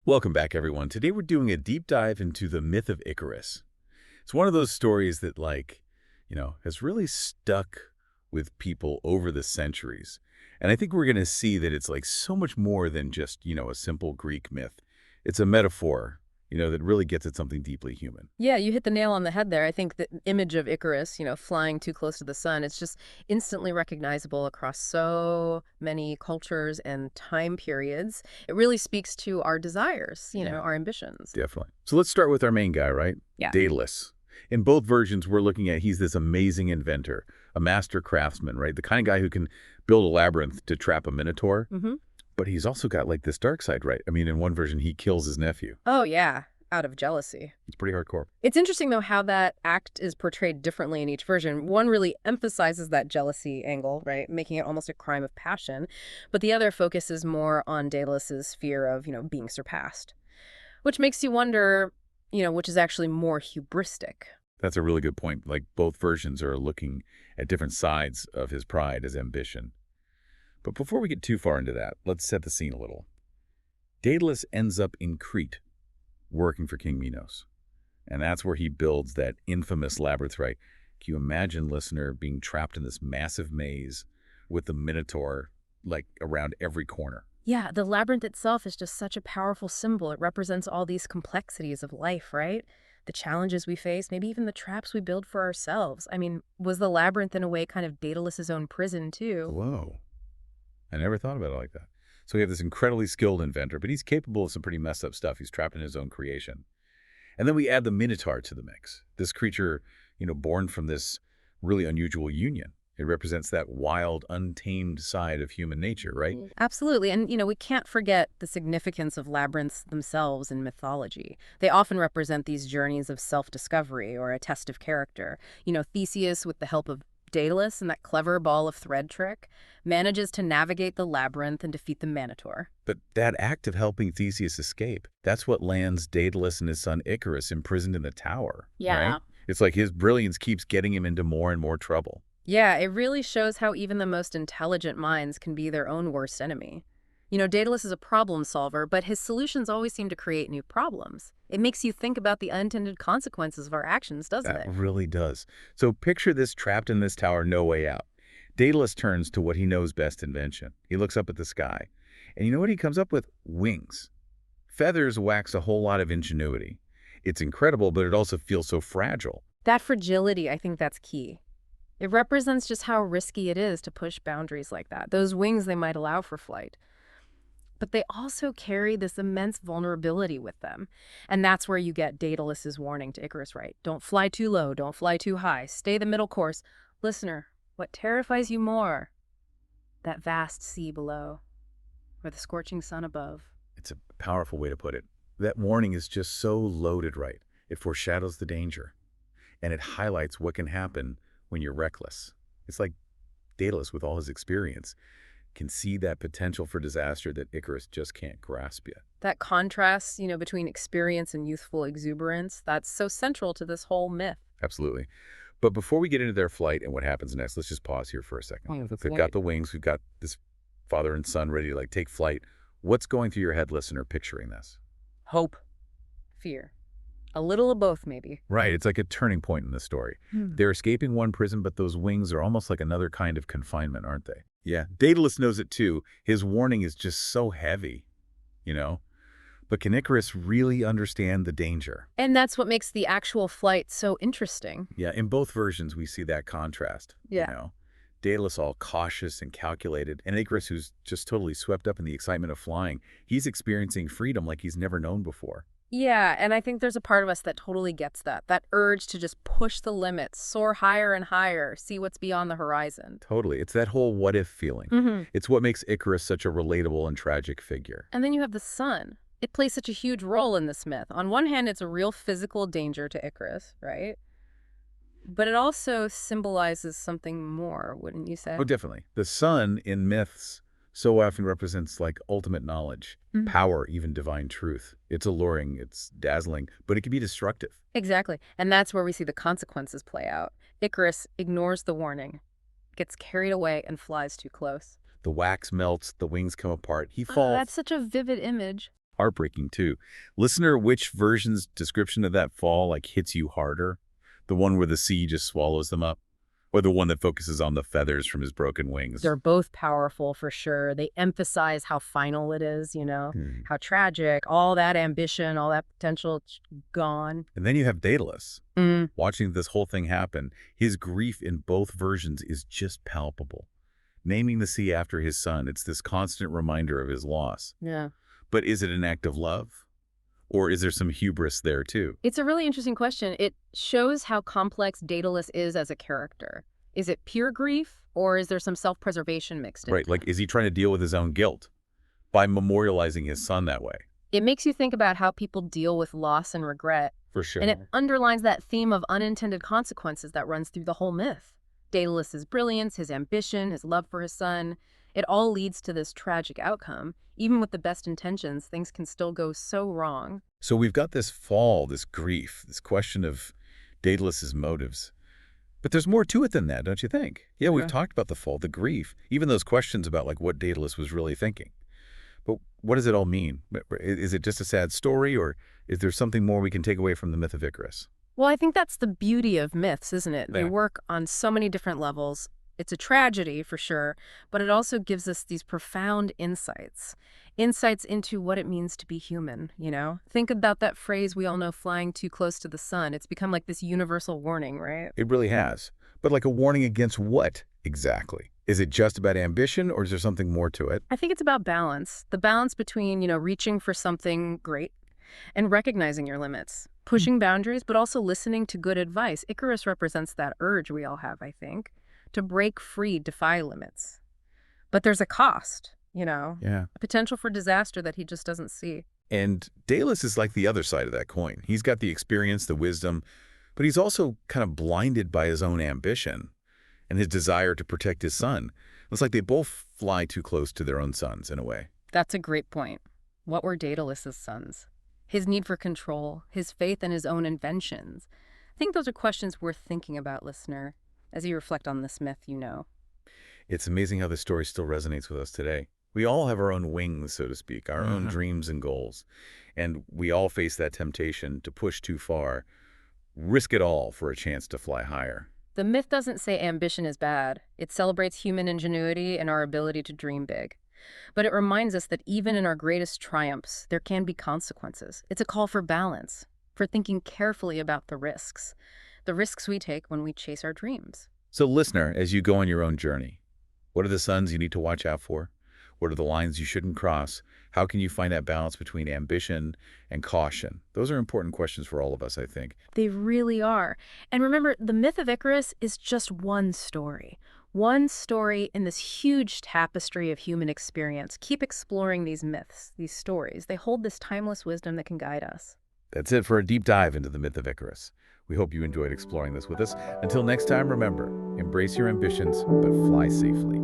Welcome back, everyone. Today we're doing a deep dive into the myth of Icarus. It's one of those stories that, has really stuck with people over the centuries. And I think we're going to see that it's like so much more than just, a simple Greek myth. It's a metaphor, that really gets at something deeply human. Yeah, you hit the nail on the head there. I think the image of Icarus, flying too close to the sun, it's just instantly recognizable across so many cultures and time periods. It really speaks to our desires, Yeah, our ambitions. definitely. So let's start with our main guy, right? Yeah. Daedalus. In both versions, we're looking at he's this amazing inventor, a master craftsman, right? The kind of guy who can build a labyrinth to trap a minotaur. hmm But he's also got, like, this dark side, right? I mean, in one version, he kills his nephew. Oh, yeah, out of jealousy. It's pretty hardcore. It's interesting, though, how that act is portrayed differently in each version. One really emphasizes that jealousy angle, right, making it almost a crime of passion, but the other focuses more on Daedalus's fear of, being surpassed, which makes you wonder, which is actually more hubristic. That's a really good point. Like, both versions are looking at different sides of his pride, his ambition. But before we get too far into that, let's set the scene a little. Daedalus ends up in Crete, working for King Minos. And that's where he builds that infamous labyrinth, right? Can you imagine, listener, being trapped in this massive maze with the Minotaur, like, around every corner? Yeah, the labyrinth itself is just such a powerful symbol. It represents all these complexities of life, right? The challenges we face, maybe even the traps we build for ourselves. I mean, was the labyrinth in a way kind of Daedalus's own prison, too? Whoa. I never thought about it like that. So we have this incredibly skilled inventor, but he's capable of some pretty messed up stuff. He's trapped in his own creation. And then we add the Minotaur to the mix. This creature, born from this really unusual union. It represents that wild, untamed side of human nature, right? Absolutely. And, we can't forget the significance of labyrinths themselves in mythology. They often represent these journeys of self-discovery or a test of character. Theseus, with the help of Daedalus and that clever ball of thread trick, manages to navigate the labyrinth and defeat the Minotaur. But that act of helping Theseus escape, that's what lands Daedalus and his son Icarus imprisoned in the tower, right? Yeah. It's like his brilliance keeps getting him into more and more trouble. Yeah, it really shows how even the most intelligent minds can be their own worst enemy. Daedalus is a problem solver, but his solutions always seem to create new problems. It makes you think about the unintended consequences of our actions, doesn't That it? really does. So picture this trapped in this tower, no way out. Daedalus turns to what he knows best, invention. He looks up at the sky. And you know what he comes up with? Wings. Feathers wax a whole lot of ingenuity. It's incredible, but it also feels so fragile. That fragility, I think that's key. It represents just how risky it is to push boundaries like that. Those wings, they might allow for flight, but they also carry this immense vulnerability with them. And that's where you get Daedalus's warning to Icarus, right? Don't fly too low, don't fly too high, stay the middle course. Listener, what terrifies you more? That vast sea below, or the scorching sun above? It's a powerful way to put it. That warning is just so loaded right. It foreshadows the danger, and it highlights what can happen when you're reckless. It's like Daedalus, with all his experience, can see that potential for disaster that Icarus just can't grasp yet. That contrast, between experience and youthful exuberance, that's so central to this whole myth. Absolutely. But before we get into their flight and what happens next, let's just pause here for a second. Oh, the They've got flight. the wings. We've got this father and son ready to take flight. What's going through your head, listener, picturing this? Hope, fear. A little of both, maybe. Right. It's like a turning point in the story. Hmm. They're escaping one prison, but those wings are almost like another kind of confinement, aren't they? Yeah. Daedalus knows it too. His warning is just so heavy, you know? But can Icarus really understand the danger? And that's what makes the actual flight so interesting. Yeah, in both versions, we see that contrast, Yeah. Daedalus all cautious and calculated, and Icarus, who's just totally swept up in the excitement of flying, he's experiencing freedom like he's never known before. Yeah, and I think there's a part of us that totally gets that urge to just push the limits, soar higher and higher, see what's beyond the horizon. Totally. It's that whole what-if feeling. hmm It's what makes Icarus such a relatable and tragic figure. And then you have the sun. It plays such a huge role in this myth. On one hand, it's a real physical danger to Icarus, right? But it also symbolizes something more, wouldn't you say? Oh, definitely. The sun in myths so often represents like ultimate knowledge, Mhm. power, even divine truth. It's alluring, it's dazzling, but it can be destructive. Exactly. And that's where we see the consequences play out. Icarus ignores the warning, gets carried away, and flies too close. The wax melts, the wings come apart. He Oh, falls. that's such a vivid image. Heartbreaking, too. Listener, which version's description of that fall, like, hits you harder? The one where the sea just swallows them up? Or the one that focuses on the feathers from his broken wings? They're both powerful for sure. They emphasize how final it is, Hmm. how tragic, all that ambition, all that potential gone. And then you have Daedalus. Mm, Watching this whole thing happen, his grief in both versions is just palpable. Naming the sea after his son, it's this constant reminder of his loss. yeah. But is it an act of love? Or is there some hubris there, too? It's a really interesting question. It shows how complex Daedalus is as a character. Is it pure grief, or is there some self-preservation mixed in? Right, like, is he trying to deal with his own guilt by memorializing his son that way? It makes you think about how people deal with loss and regret, For sure. and it underlines that theme of unintended consequences that runs through the whole myth. Daedalus's brilliance, his ambition, his love for his son, it all leads to this tragic outcome. Even with the best intentions, things can still go so wrong. So we've got this fall, this grief, this question of Daedalus's motives. But there's more to it than that, don't you think? Yeah, we've Yeah. talked about the fall, the grief, even those questions about like what Daedalus was really thinking. But what does it all mean? Is it just a sad story, or is there something more we can take away from the myth of Icarus? Well, I think that's the beauty of myths, isn't it? They Yeah. work on so many different levels. It's a tragedy, for sure, but it also gives us these profound insights. Insights into what it means to be human. Think about that phrase we all know, flying too close to the sun. It's become like this universal warning, right? It really has. But like a warning against what exactly? Is it just about ambition, or is there something more to it? I think it's about balance. The balance between, reaching for something great and recognizing your limits, pushing boundaries, but also listening to good advice. Icarus represents that urge we all have, I think, to break free, defy limits. But there's a cost, Yeah. a potential for disaster that he just doesn't see. And Daedalus is like the other side of that coin. He's got the experience, the wisdom, but he's also kind of blinded by his own ambition and his desire to protect his son. It's like they both fly too close to their own sons in a way. That's a great point. What were Daedalus's sons? His need for control, his faith in his own inventions. I think those are questions worth thinking about, listener, as you reflect on this myth. It's amazing how this story still resonates with us today. We all have our own wings, so to speak, our own dreams and goals. And we all face that temptation to push too far, risk it all for a chance to fly higher. The myth doesn't say ambition is bad. It celebrates human ingenuity and our ability to dream big. But it reminds us that even in our greatest triumphs, there can be consequences. It's a call for balance, for thinking carefully about the risks we take when we chase our dreams. So listener, as you go on your own journey, what are the signs you need to watch out for? What are the lines you shouldn't cross? How can you find that balance between ambition and caution? Those are important questions for all of us, I think. They really are. And remember, the myth of Icarus is just one story. One story in this huge tapestry of human experience. Keep exploring these myths, these stories. They hold this timeless wisdom that can guide us. That's it for a deep dive into the myth of Icarus. We hope you enjoyed exploring this with us. Until next time, remember, embrace your ambitions, but fly safely.